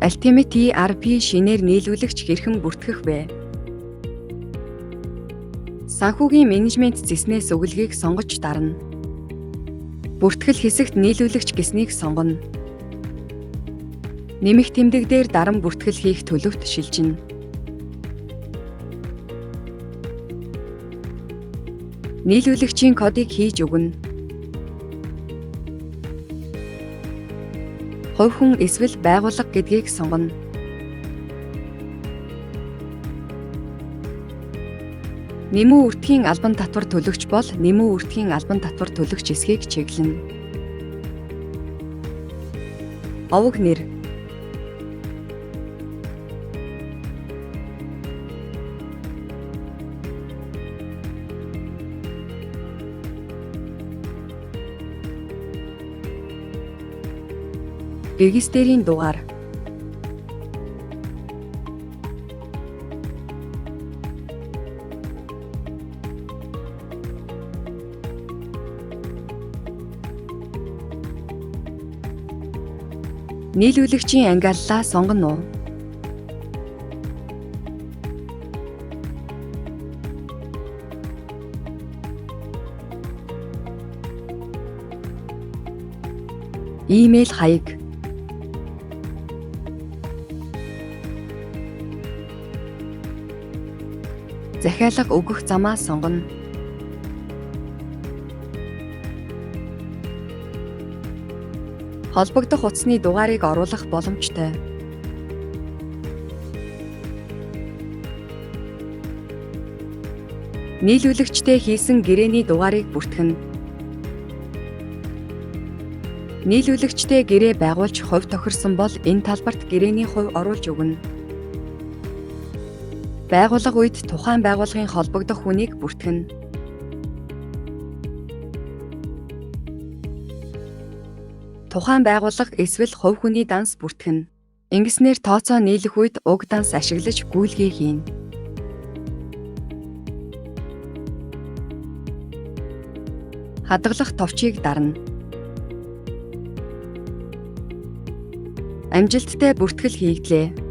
Ultimate ERP шинээр нийлүүлэгч хэрхэн бүртгэх вэ? Санхүүгийн менежмент зэснээс өгүүлгийг сонгож дарна. Бүртгэл хэсэгт нийлүүлэгч гэснийг сонгоно. Нэмэх тэмдэг дээр даран бүртгэл хийх төлөвт шилжинэ. Нийлүүлэгчийн кодыг хийж өгнө. Хувь хүн эсвэл байгууллага гэдгийг сонгоно. Нэмүү үртгийн албан татвар төлөгч бол нэмүү үртгийн албан татвар төлөгч эсхийг чиглэнэ. Овог нэр. Регистрийн дугаар. Нийлүүлэгчийн ангиллаа сонгоно уу? Имэйл хаяг. Захиалга өгөх замаа сонгоно. Холбогдох утасны дугаарыг оруулах боломжтой. Нийлүүлэгчтэй хийсэн гэрээний дугаарыг бүртгэнэ. Нийлүүлэгчтэй гэрээ байгуулж хувь тохирсон бол энэ талбарт гэрээний хувь оруулж өгнө. Байгууллага үед тухайн байгууллагын холбогдох хүнийг бүртгэнэ. Тухайн байгууллага эсвэл хувь хүний данс бүртгэнэ. Ингэснээр тооцоо нийлэх үед уг данс ашиглаж гүйлгээ хийнэ. Хадгалах товчийг дарна. Амжилттай бүртгэл хийгдлээ.